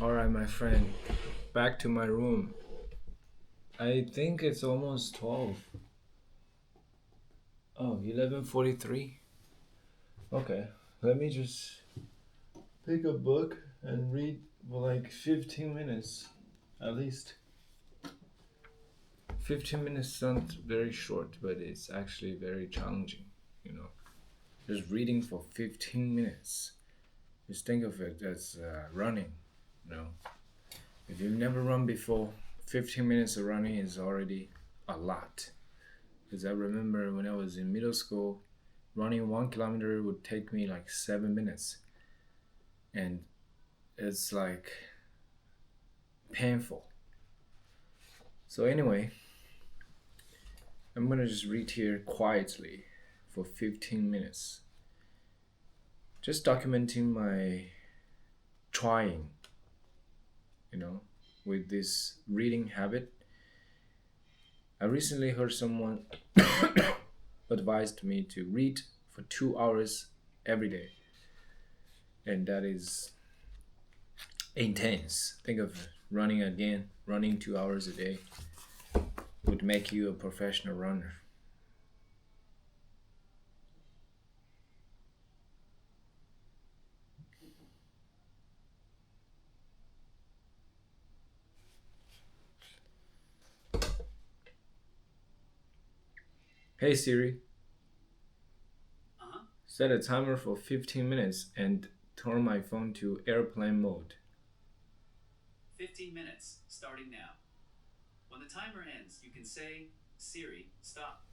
All right, my friend, back to my room. I think it's almost 12. Oh, 11:43. Okay, let me just pick a book and read for like 15 minutes at least. 15 minutes sounds very short, but it's actually very challenging, you know. Just reading for 15 minutes. Just think of it as running, you know. If you've never run before, 15 minutes of running is already a lot. Because I remember when I was in middle school, running 1 kilometer would take me like 7 minutes. And it's like painful. So, anyway, I'm gonna just read here quietly for 15 minutes. Just documenting my trying, you know, with this reading habit. I recently heard someone advised me to read for 2 hours every day. And that is intense. Think of running again, running 2 hours a day would make you a professional runner. Hey Siri, Uh-huh. set a timer for 15 minutes and turn my phone to airplane mode. 15 minutes, starting now. When the timer ends, you can say, Siri, stop.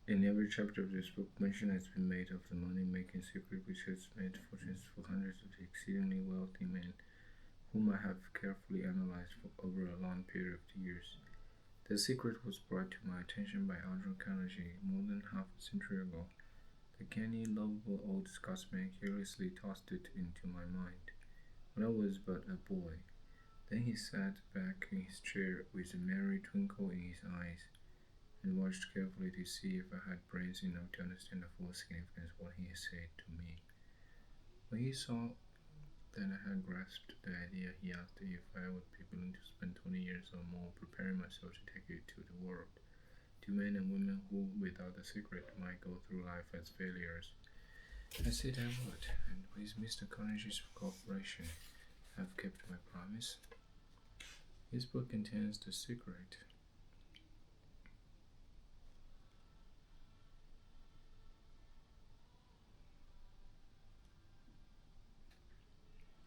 In every chapter of this book, mention has been made of the money making secret which has made fortunes for hundreds of exceedingly wealthy men, whom I have carefully analyzed for over a long period of years. The secret was brought to my attention by Andrew Carnegie more than half a century ago. The canny, lovable old Scotsman carelessly tossed it into my mind when I was but a boy. Then he sat back in his chair with a merry twinkle in his eyes and watched carefully to see if I had brains enough to understand the full significance of what he said to me. When he saw that I had grasped the idea, he asked if I would be willing to spend 20 years or more preparing myself to take it to the world, to men and women who, without the secret, might go through life as failures. I said I would, and with Mr. Carnegie's cooperation, I've kept my promise. This book contains the secret.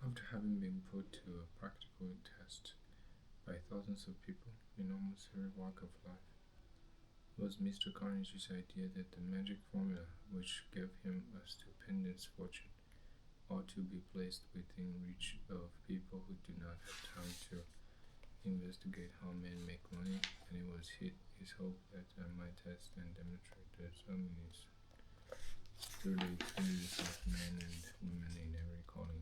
After having been put to a practical test by thousands of people in almost every walk of life, it was Mr. Carnegie's idea that the magic formula which gave him a stupendous fortune ought to be placed within reach of people who do not have time to investigate how men make money, and it was his hope that I might test and demonstrate that some means. through the experience of men and women in every calling.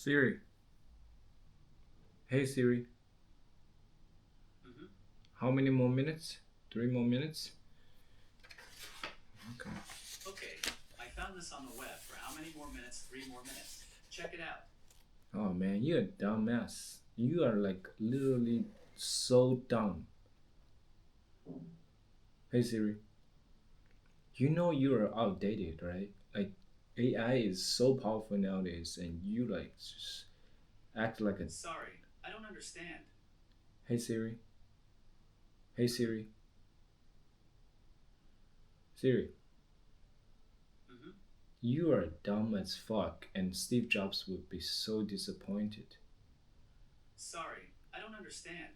Siri. Hey Siri. Mm-hmm. How many more minutes? 3 more minutes? Okay. Okay, I found this on the web for how many more minutes? 3 more minutes. Check it out. Oh man, you're a dumbass. You are like literally so dumb. Hey Siri. You know you are outdated, right? Like AI is so powerful nowadays, and you like just act like a. Sorry, I don't understand. Hey Siri. Hey Siri. Siri. Mm-hmm. You are dumb as fuck, and Steve Jobs would be so disappointed. Sorry, I don't understand.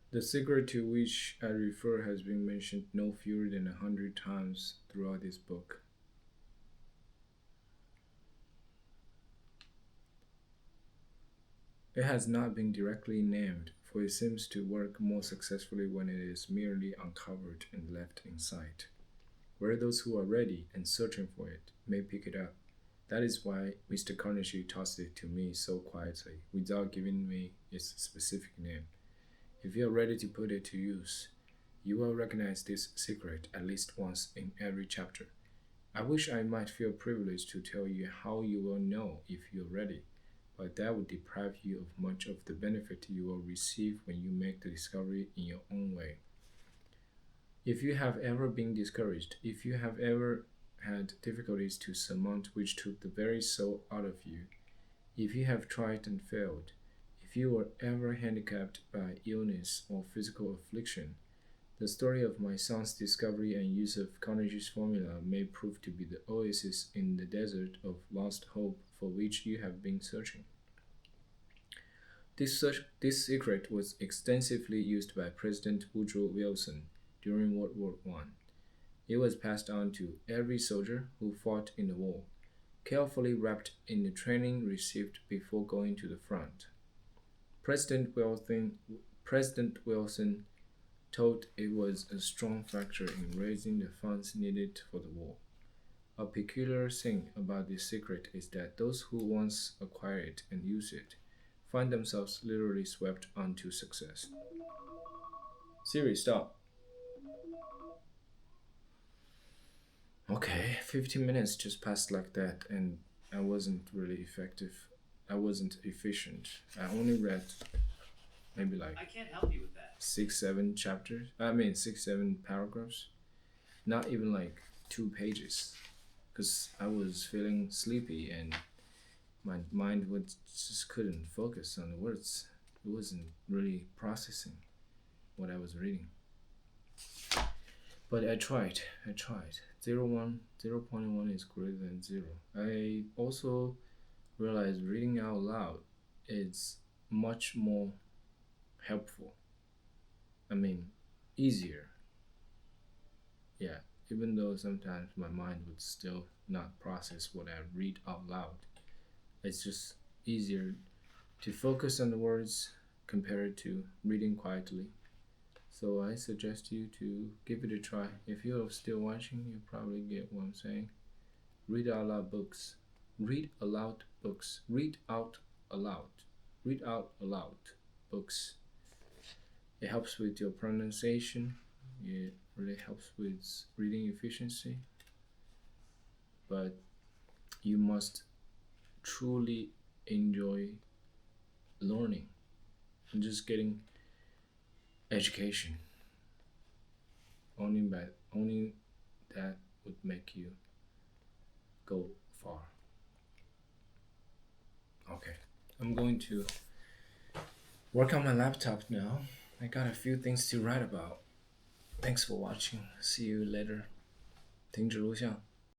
The secret to which I refer has been mentioned no fewer than 100 times throughout this book. It has not been directly named, for it seems to work more successfully when it is merely uncovered and left in sight, where those who are ready and searching for it may pick it up. That is why Mr. Carnegie tossed it to me so quietly, without giving me its specific name. If you are ready to put it to use, you will recognize this secret at least once in every chapter. I wish I might feel privileged to tell you how you will know if you're ready, but that would deprive you of much of the benefit you will receive when you make the discovery in your own way. If you have ever been discouraged, if you have ever had difficulties to surmount which took the very soul out of you, if you have tried and failed, if you were ever handicapped by illness or physical affliction, the story of my son's discovery and use of Carnegie's formula may prove to be the oasis in the desert of lost hope for which you have been searching. This secret was extensively used by President Woodrow Wilson during World War I. It was passed on to every soldier who fought in the war, carefully wrapped in the training received before going to the front. President Wilson thought it was a strong factor in raising the funds needed for the war. A peculiar thing about this secret is that those who once acquire it and use it find themselves literally swept onto success. Siri, stop. Okay, 15 minutes just passed like that, and I wasn't really effective. I wasn't efficient. I only read maybe like I can't help you with that. 6, 7 chapters. I mean, 6, 7 paragraphs. Not even like 2 pages, because I was feeling sleepy and my mind would just couldn't focus on the words. It wasn't really processing what I was reading. But I tried. I tried. 0.1 is greater than 0. I also realized reading out loud is much more helpful. I mean, easier. Yeah, even though sometimes my mind would still not process what I read out loud. It's just easier to focus on the words compared to reading quietly. So I suggest you to give it a try. If you're still watching, you probably get what I'm saying. Read out loud books. Read aloud books. Read out aloud. Read out aloud books. It helps with your pronunciation. It really helps with reading efficiency. But you must truly enjoy learning. and just getting education. Only that would make you go far. Okay, I'm going to work on my laptop now. I got a few things to write about. Thanks for watching. See you later. 停止录像。